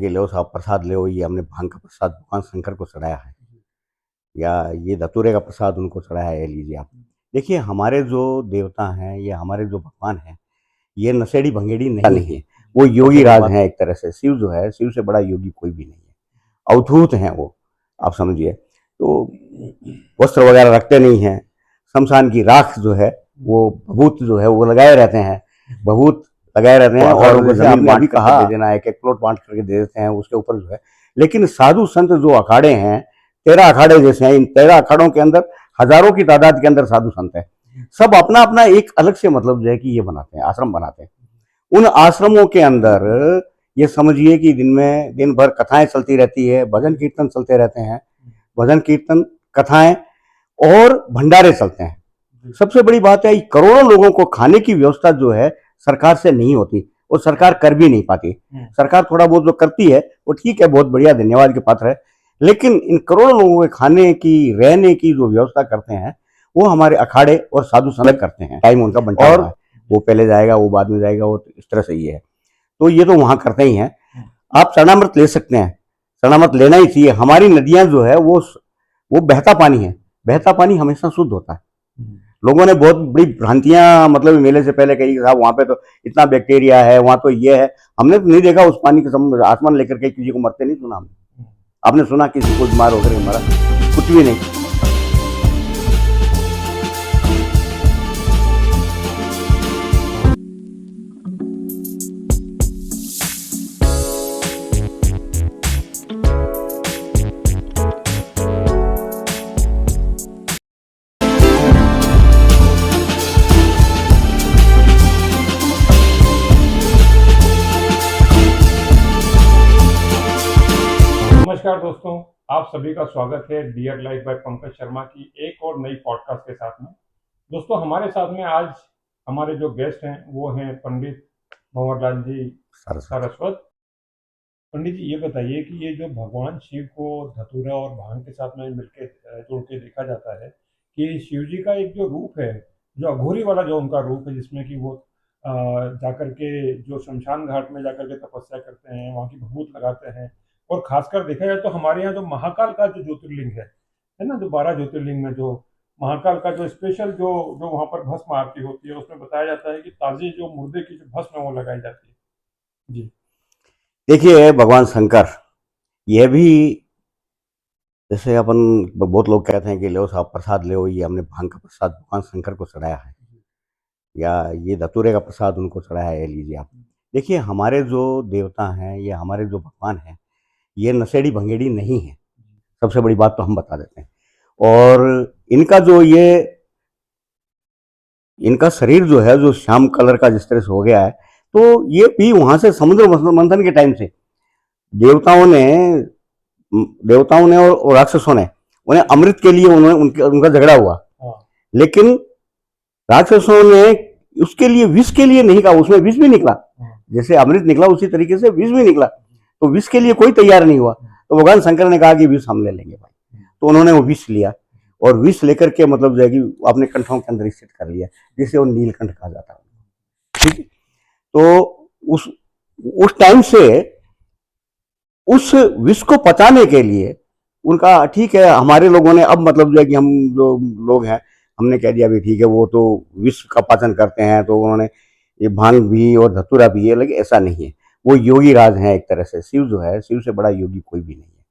कि लो साहब प्रसाद ले, ये हमने भांग का प्रसाद भगवान शंकर को चढ़ाया है, या ये धतूरे का प्रसाद उनको चढ़ाया है, लीजिए आप। देखिए, हमारे जो देवता हैं या हमारे जो भगवान हैं, ये नशेड़ी भंगेड़ी नहीं है, वो योगी राज हैं एक तरह से। शिव जो है, शिव से बड़ा योगी कोई भी नहीं है, अवधूत हैं वो, आप समझिए। तो वस्त्र वगैरह रखते नहीं हैं, शमशान की राख जो है वो भभूत जो है वो लगाए रहते हैं, भभूत लगाए रहते हैं, और जैसे आपने अभी कहा दे देना, एक एक प्लॉट बांट करके दे देते हैं उसके ऊपर जो है। लेकिन साधु संत जो अखाड़े हैं, 13 अखाड़े जैसे हैं, इन 13 अखाड़ों के अंदर हजारों की तादाद के अंदर साधु संत है। सब अपना अपना एक अलग से मतलब जो है कि ये बनाते हैं, आश्रम बनाते हैं। उन आश्रमों के अंदर ये समझिए कि दिन भर कथाएं चलती रहती है, भजन कीर्तन चलते रहते हैं, भजन कीर्तन, कथाएं और भंडारे चलते हैं। सबसे बड़ी बात है, करोड़ों लोगों को खाने की व्यवस्था जो है सरकार से नहीं होती, और सरकार कर भी नहीं पाती। सरकार थोड़ा बहुत जो करती है वो ठीक है, बहुत बढ़िया, धन्यवाद के पात्र है। लेकिन इन करोड़ों लोगों के खाने की, रहने की जो व्यवस्था करते हैं, वो हमारे अखाड़े और साधु संत करते हैं। टाइम उनका बनता है, वो पहले जाएगा, वो बाद में जाएगा, वो इस तरह से ही है। तो ये तो वहां करते ही हैं। आप चरणामृत ले सकते हैं, चरणामृत लेना ही चाहिए। हमारी नदियां जो है वो बहता पानी है, बहता पानी हमेशा शुद्ध होता है। लोगों ने बहुत बड़ी भ्रांतियां मतलब मेले से पहले कही, साहब वहां पे तो इतना बैक्टीरिया है, वहां तो ये है। हमने तो नहीं देखा उस पानी के आसमान लेकर के किसी को मरते नहीं सुना हमने। आपने सुना किसी को बीमार होकर मरा? कुछ भी नहीं। नमस्कार दोस्तों, आप सभी का स्वागत है dear life by Pankaj Sharma की एक और नई पॉडकास्ट के साथ में। दोस्तों, हमारे साथ में आज हमारे जो गेस्ट हैं वो हैं पंडित भंवरलाल जी सारस्वत। पंडित जी, ये बताइए कि ये जो भगवान शिव को धतूरा और भांग के साथ में मिलके जोड़ के देखा जाता है कि शिव जी का एक जो रूप है, जो अघोरी वाला जो उनका रूप है, जिसमें कि वो जाकर के जो शमशान घाट में जाकर के तपस्या करते हैं, वहाँ की भभूत लगाते हैं। और खासकर देखा जाए तो हमारे यहाँ जो महाकाल का जो ज्योतिर्लिंग है ना, जो 12 ज्योतिर्लिंग में जो महाकाल का जो स्पेशल जो जो वहाँ पर भस्म आरती होती है, उसमें बताया जाता है कि ताज़ी जो मुर्दे की जो भस्म है वो लगाई जाती है जी। देखिए, भगवान शंकर, यह भी जैसे अपन बहुत लोग कहते हैं कि लो साहब प्रसाद ले, ये हमने भांग का प्रसाद भगवान शंकर को चढ़ाया है, या ये धतूरे का प्रसाद उनको चढ़ाया है, लीजिए आप। देखिए, हमारे जो देवता हैं या हमारे जो भगवान हैं, ये नशेड़ी भंगेड़ी नहीं है। सबसे बड़ी बात तो हम बता देते हैं। और इनका जो ये इनका शरीर जो है, जो श्याम कलर का जिस तरह से हो गया है, तो ये भी वहां से समुद्र मंथन के टाइम से देवताओं ने और राक्षसों ने उन्हें अमृत के लिए उनका झगड़ा हुआ। लेकिन राक्षसों ने उसके लिए, विष के लिए नहीं कहा, उसमें विष भी निकला। जैसे अमृत निकला उसी तरीके से विष भी निकला, तो विष के लिए कोई तैयार नहीं हुआ। तो भगवान शंकर ने कहा कि विष हम ले लेंगे भाई। तो उन्होंने वो विष लिया, और विष लेकर के मतलब जो है कि अपने कंठों के अंदर स्थित कर लिया, जिसे वो नीलकंठ कहा जाता है। ठीक है। तो उस टाइम से उस विष को पचाने के लिए उनका, ठीक है, हमारे लोगों ने अब मतलब जो है कि हम जो लोग हैं, हमने कह दिया भी ठीक है, वो तो विष का पाचन करते हैं, तो उन्होंने ये भांग भी और धतूरा भी है। लेकिन ऐसा नहीं है, वो योगी राज हैं एक तरह से। शिव जो है, शिव से बड़ा योगी कोई भी नहीं है,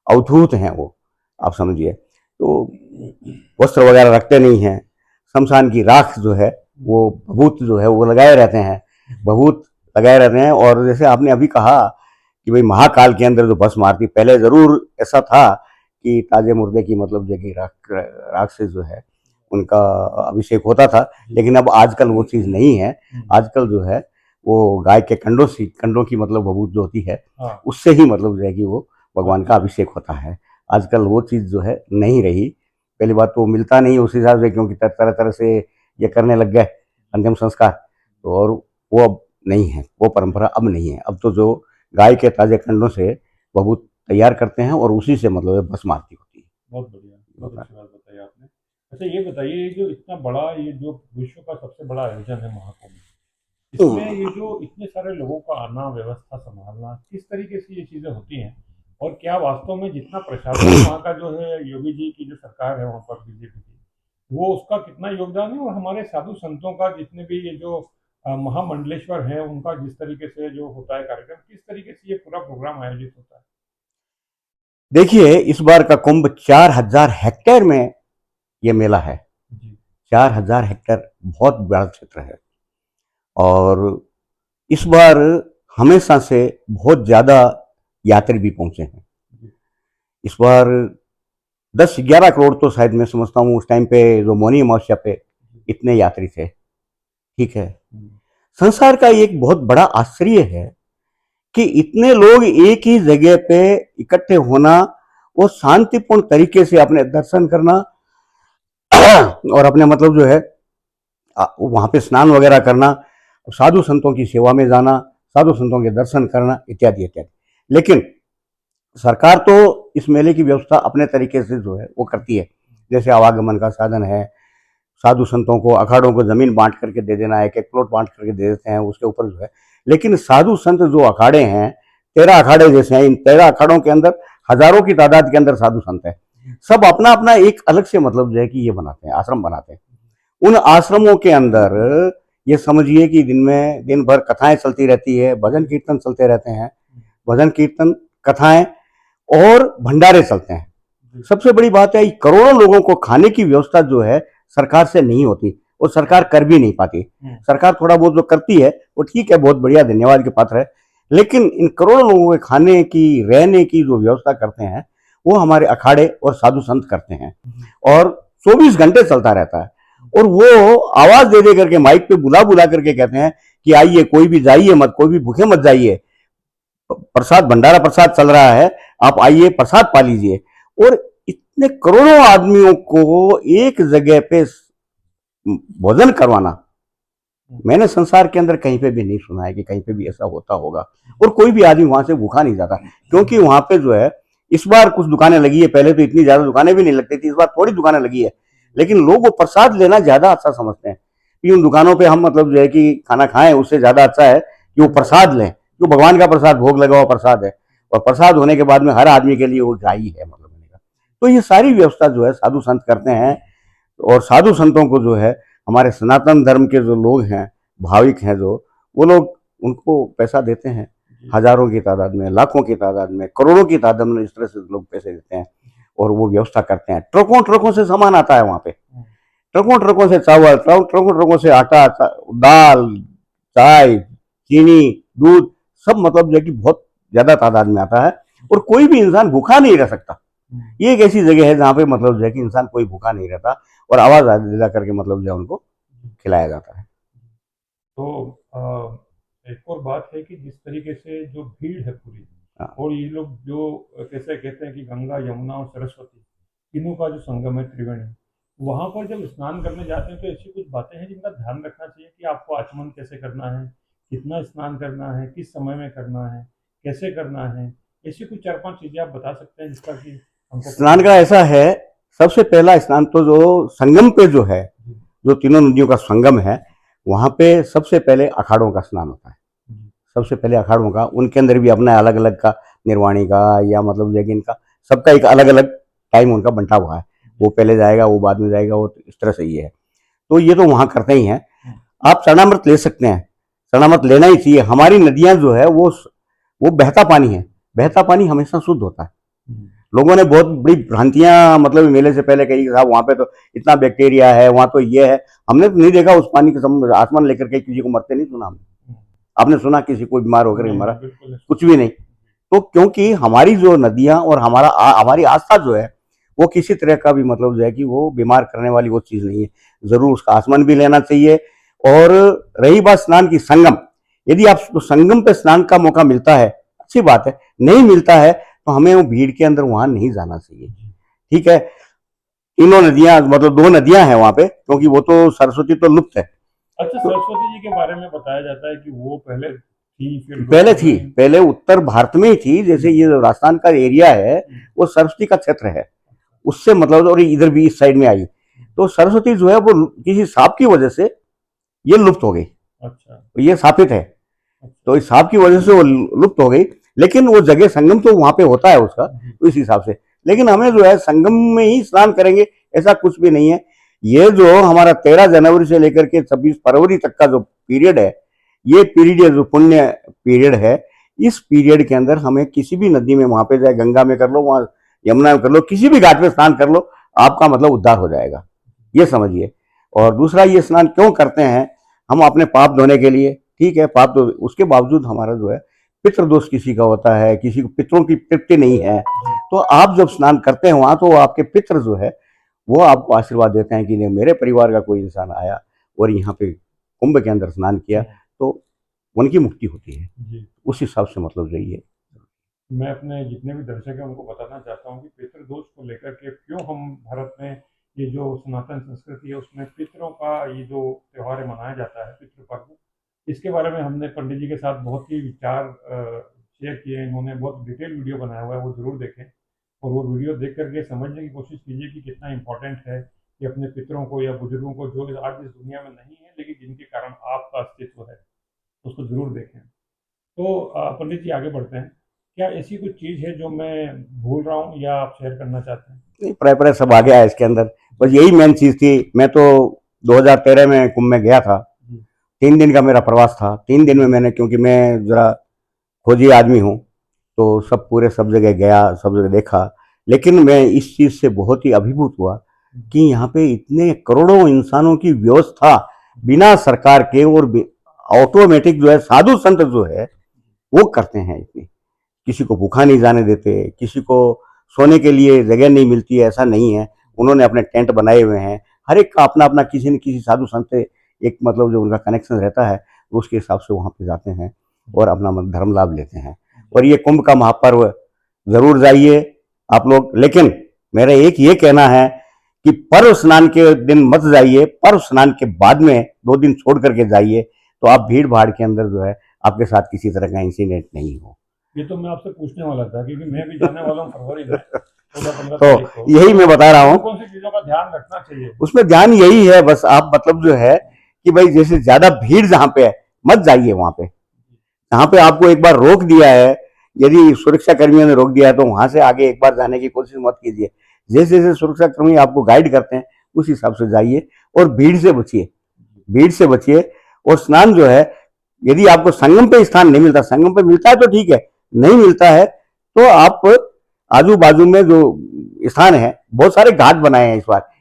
अवधूत हैं वो, आप समझिए। तो वस्त्र वगैरह रखते नहीं हैं, शमशान की राख जो है वो भभूत जो है वो लगाए रहते हैं, भभूत लगाए रहते हैं। और जैसे आपने अभी कहा कि भाई महाकाल के अंदर जो भस्म आरती, पहले जरूर ऐसा था कि ताजे मुर्दे की मतलब जगह राख से जो है उनका अभिषेक होता था। लेकिन अब आजकल वो चीज नहीं है। आजकल जो है वो गाय के कंडों की मतलब भभूत जो होती है, उससे ही मतलब जो है कि वो भगवान का अभिषेक होता है। आजकल वो चीज जो है नहीं रही। पहली बात तो मिलता नहीं उस हिसाब से, क्योंकि तरह तरह से ये करने लग गए अंतिम संस्कार, तो और वो अब नहीं है, वो परंपरा अब नहीं है। अब तो जो गाय के ताजे कंडों से भभूत तैयार करते हैं और उसी से मतलब भस्म आरती होती है। बहुत बढ़िया, बहुत अच्छी बात बताई आपने। अच्छा, ये बताइए, जो इतना बड़ा, ये जो विश्व का सबसे बड़ा आयोजन है महाकुंभ, इसमें ये जो इतने सारे लोगों का आना, व्यवस्था संभालना, किस तरीके से ये चीजें होती हैं, और क्या वास्तव में जितना प्रशासन वहाँ का जो है, योगी जी की जो सरकार है वहाँ पर बीजेपी की, वो उसका कितना योगदान है, और हमारे साधु संतों का जितने भी ये जो महामंडलेश्वर है उनका जिस तरीके से जो होता है कार्यक्रम, किस तरीके से ये पूरा प्रोग्राम आयोजित होता है? देखिए, इस बार का कुंभ 4,000 हेक्टेयर में ये मेला है। जी। 4,000 हेक्टेयर बहुत बड़ा क्षेत्र है, और इस बार हमेशा से बहुत ज्यादा यात्री भी पहुंचे हैं। जी। इस बार 10-11 करोड़ तो शायद मैं समझता हूँ उस टाइम पे जो मौनी अमावस्या पे इतने यात्री थे। ठीक है, संसार का एक बहुत बड़ा आश्चर्य है कि इतने लोग एक ही जगह पे इकट्ठे होना और शांतिपूर्ण तरीके से अपने दर्शन करना और अपने मतलब जो है वहां पे स्नान वगैरह करना, साधु संतों की सेवा में जाना, साधु संतों के दर्शन करना, इत्यादि इत्यादि। लेकिन सरकार तो इस मेले की व्यवस्था अपने तरीके से जो है वो करती है, जैसे आवागमन का साधन है, साधु संतों को अखाड़ों को जमीन बांट करके दे देना, एक एक प्लॉट बांट करके दे देते हैं, उसके ऊपर जो है। लेकिन साधु संत जो अखाड़े हैं, 13 अखाड़े जैसे हैं, इन 13 अखाड़ों के अंदर हजारों की तादाद के अंदर साधु संत है। सब अपना अपना एक अलग से मतलब जो है कि ये बनाते हैं, आश्रम बनाते हैं। उन आश्रमों के अंदर ये समझिए कि दिन भर कथाएं चलती रहती है, भजन कीर्तन चलते रहते हैं, भजन कीर्तन, कथाएं और भंडारे चलते हैं। सबसे बड़ी बात है, करोड़ों लोगों को खाने की व्यवस्था जो है सरकार से नहीं होती, और सरकार कर भी नहीं पाती। सरकार थोड़ा बहुत जो करती है वो ठीक है, बहुत बढ़िया, धन्यवाद के पात्र है। लेकिन इन करोड़ों लोगों के खाने की, रहने की जो व्यवस्था करते हैं वो हमारे अखाड़े और साधु संत करते हैं, और 24 घंटे चलता रहता है। और वो आवाज दे दे करके, माइक पे बुला बुला करके कहते हैं कि आइए, कोई भी जाइए मत, कोई भी भूखे मत जाइए, प्रसाद, भंडारा प्रसाद चल रहा है, आप आइए, प्रसाद पा लीजिए। और इतने करोड़ों आदमियों को एक जगह पे भोजन करवाना, मैंने संसार के अंदर कहीं पे भी नहीं सुना है कि कहीं पे भी ऐसा होता होगा। और कोई भी आदमी वहां से भूखा नहीं जाता, क्योंकि वहां पे जो है इस बार कुछ दुकानें लगी है, पहले तो इतनी ज्यादा दुकानें भी नहीं लगती थी, इस बार थोड़ी दुकानें लगी है। लेकिन लोग वो प्रसाद लेना ज्यादा अच्छा समझते हैं कि उन दुकानों पे हम मतलब जो है कि खाना खाएं, उससे ज्यादा अच्छा है कि वो प्रसाद लें, जो भगवान का प्रसाद, भोग लगा हुआ प्रसाद है, और प्रसाद होने के बाद में हर आदमी के लिए वो जाई है मतलब। तो ये सारी व्यवस्था जो है साधु संत करते हैं, और साधु संतों को जो है हमारे सनातन धर्म के जो लोग हैं, भाविक हैं, जो वो लोग उनको पैसा देते हैं, हजारों की तादाद में, लाखों की तादाद में, करोड़ों की तादाद में, इस तरह से लोग पैसे देते हैं और वो व्यवस्था करते हैं। ट्रकों ट्रकों से सामान आता है वहां पे, ट्रकों ट्रकों से चावल, ट्रकों ट्रकों से आटा, दाल, चाय, चीनी, दूध, सब मतलब जो है कि बहुत ज्यादा तादाद में आता है, और कोई भी इंसान भूखा नहीं रह सकता। ये एक ऐसी जगह है जहाँ पे मतलब जो है कि इंसान कोई भूखा नहीं रहता, और आवाज दिला करके मतलब जो है उनको खिलाया जाता है। तो एक और बात है कि जिस तरीके से जो भीड़ है पूरी, और ये लोग जो कैसे कहते हैं कि गंगा, यमुना और सरस्वती तीनों का जो संगम है, त्रिवेणी, वहां पर जब स्नान करने जाते हैं तो ऐसी कुछ बातें हैं जिनका ध्यान रखना चाहिए कि आपको आचमन कैसे करना है, कितना स्नान करना है, किस समय में करना है, कैसे करना है, ऐसी कुछ 4-5 चीजें आप बता सकते हैं जिसका कि हमको स्नान का ऐसा है, सबसे पहला स्नान तो जो संगम पे जो है, जो तीनों नदियों का संगम है, वहां पे सबसे पहले अखाड़ों का स्नान होता है। सबसे पहले अखाड़ों का, उनके अंदर भी अपना अलग अलग का, निर्वाणी का या मतलब जैगिन का, सबका एक अलग अलग टाइम उनका बंटा हुआ है, वो पहले जाएगा, वो बाद में जाएगा, वो इस तरह से ही है। तो ये तो वहां करते ही हैं। आप शरणामृत ले सकते हैं, शरणामृत लेना ही चाहिए। हमारी नदियां जो है वो बहता पानी है, बहता पानी हमेशा शुद्ध होता है। लोगों ने बहुत बड़ी भ्रांतियां मतलब मेले से पहले कही, साहब वहां पे तो इतना बैक्टीरिया है, वहां तो ये है। हमने तो नहीं देखा उस पानी के आसमान लेकर के किसी को मरते नहीं सुना हमने। आपने सुना किसी को बीमार होकर के मरा? कुछ भी नहीं। तो क्योंकि हमारी जो नदियां और हमारी आस्था जो है वो किसी तरह का भी मतलब जो है कि वो बीमार करने वाली वो चीज नहीं है। जरूर उसका आसमान भी लेना चाहिए। और रही बात स्नान की, संगम, यदि आप संगम पे स्नान का मौका मिलता है, अच्छी बात है। नहीं मिलता है तो हमें वो भीड़ के अंदर वहां नहीं जाना चाहिए। ठीक है, तीनों नदियां मतलब 2 नदियां हैं वहां पे, क्योंकि वो तो सरस्वती तो लुप्त है। अच्छा, सरस्वती जी के बारे में बताया जाता है कि वो पहले थी, फिर पहले थी, पहले उत्तर भारत में ही थी। जैसे ये राजस्थान का एरिया है वो सरस्वती का क्षेत्र है, उससे मतलब, और इधर भी इस साइड में आई। तो सरस्वती जो है वो किसी सांप की वजह से ये लुप्त हो गई। अच्छा। ये साबित है। तो इस सांप की वजह से वो लुप्त हो गई, लेकिन वो जगह संगम तो वहां पे होता है उसका, तो इस हिसाब से। लेकिन हमें जो है संगम में ही स्नान करेंगे ऐसा कुछ भी नहीं है। ये जो हमारा 13 जनवरी से लेकर के 26 फरवरी तक का जो पीरियड है, ये पीरियड जो पुण्य पीरियड है, इस पीरियड के अंदर हमें किसी भी नदी में, वहां पे जाए, गंगा में कर लो, वहां यमुना में कर लो, किसी भी घाट में स्नान कर लो, आपका मतलब उद्धार हो जाएगा, ये समझिए। और दूसरा, ये स्नान क्यों करते हैं? हम अपने पाप धोने के लिए, ठीक है, पाप तो उसके बावजूद हमारा जो है पितृदोष किसी का होता है, किसी को पितरों की तृप्ति नहीं है, तो आप जब स्नान करते हैं वहां, तो आपके पितृ जो है वो आपको आशीर्वाद देते हैं कि नहीं, मेरे परिवार का कोई इंसान आया और यहाँ पे कुंभ के अंदर स्नान किया, तो उनकी मुक्ति होती है। जी। उस हिसाब से मतलब यही है। मैं अपने जितने भी दर्शक हैं उनको बताना चाहता हूँ कि पितृदोष को लेकर के क्यों हम भारत में ये जो सनातन संस्कृति है उसमें पितरों का ये जो त्योहार मनाया जाता है, पितृ पर्व, इसके बारे में हमने पंडित जी के साथ बहुत ही विचार शेयर किए। इन्होंने बहुत डिटेल वीडियो बनाया हुआ है, वो जरूर देखें और वो वीडियो देख करके समझने की कोशिश कीजिए कि कितना इम्पोर्टेंट है कि अपने पितरों को या बुजुर्गों को, जो आज इस दुनिया में नहीं है लेकिन जिनके कारण आपका अस्तित्व है, उसको जरूर देखें। तो पंडित जी आगे बढ़ते हैं। क्या ऐसी कुछ चीज़ है जो मैं भूल रहा हूँ या आप शेयर करना चाहते हैं? नहीं, प्राय प्राय सब आ गया है इसके अंदर, बस यही मेन चीज थी। मैं तो 2013 में कुंभ में गया था, 3 दिन का मेरा प्रवास था। 3 दिन में मैंने, क्योंकि मैं जरा खोजी आदमी हूँ, तो सब पूरे सब जगह गया, सब जगह देखा, लेकिन मैं इस चीज से बहुत ही अभिभूत हुआ कि यहाँ पे इतने करोड़ों इंसानों की व्यवस्था बिना सरकार के और ऑटोमेटिक जो है साधु संत जो है वो करते हैं। इतनी किसी को भूखा नहीं जाने देते, किसी को सोने के लिए जगह नहीं मिलती है, ऐसा नहीं है। उन्होंने अपने टेंट बनाए हुए हैं, हर एक का अपना अपना, किसी न किसी साधु संत से एक मतलब जो उनका कनेक्शन रहता है, उसके हिसाब से वहाँ पे जाते हैं और अपना धर्म लाभ लेते हैं। और ये कुंभ का महापर्व जरूर जाइए आप लोग, लेकिन मेरा एक ये कहना है कि पर्व स्नान के दिन मत जाइए, पर्व स्नान के बाद में 2 दिन छोड़ करके जाइए, तो आप भीड़ भाड़ के अंदर जो है आपके साथ किसी तरह का इंसिडेंट नहीं हो। ये तो मैं आपसे पूछने वाला था क्योंकि मैं भी जाने वाला हूँ फरवरी में 14-15 तो तारीख को। यही मैं बता रहा हूँ, कौन सी चीजों का ध्यान रखना चाहिए? उसमें ध्यान यही है बस, आप मतलब जो है कि भाई जैसे ज्यादा भीड़ जहाँ पे है मत जाइए वहां पे। जहाँ पे आपको एक बार रोक दिया है, यदि सुरक्षा कर्मियों ने रोक दिया है, तो वहां से आगे एक बार जाने की कोशिश मत कीजिए। जैसे जैसे सुरक्षा कर्मी आपको गाइड करते हैं उस हिसाब से जाइए और भीड़ से बचिए, भीड़ से बचिए। और स्नान जो है, यदि आपको संगम पे स्थान नहीं मिलता, संगम पे मिलता है तो ठीक है, नहीं मिलता है तो आप आजू बाजू में जो स्थान है, बहुत सारे घाट बनाए हैं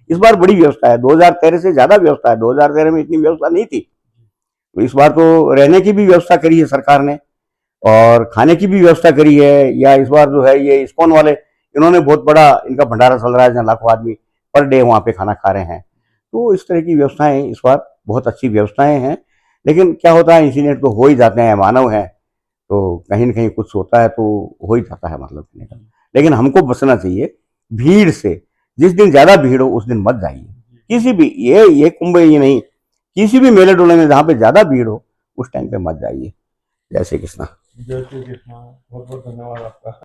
इस बार बड़ी व्यवस्था है। 2013 से ज्यादा व्यवस्था है, 2013 में इतनी व्यवस्था नहीं थी, तो इस बार तो रहने की भी व्यवस्था करी है सरकार ने और खाने की भी व्यवस्था करी है। या इस बार जो है ये इस्कॉन वाले, इन्होंने बहुत बड़ा इनका भंडारा चल रहा है, जहाँ लाखों आदमी पर डे वहाँ पे खाना खा रहे हैं। तो इस तरह की व्यवस्थाएं इस बार बहुत अच्छी व्यवस्थाएं हैं। लेकिन क्या होता है, इंसिडेंट तो हो ही जाते हैं, मानव है तो कहीं न कहीं कुछ होता है तो हो ही जाता है मतलब कहने का। लेकिन हमको बचना चाहिए भीड़ से। जिस दिन ज्यादा भीड़ हो उस दिन मत जाइए, किसी भी, ये कुंभ ही नहीं, किसी भी मेले डोले में जहाँ पे ज्यादा भीड़ हो उस टाइम पे मत जाइए। जय श्री कृष्णा। जय श्री कृष्णा। बहुत बहुत धन्यवाद आपका।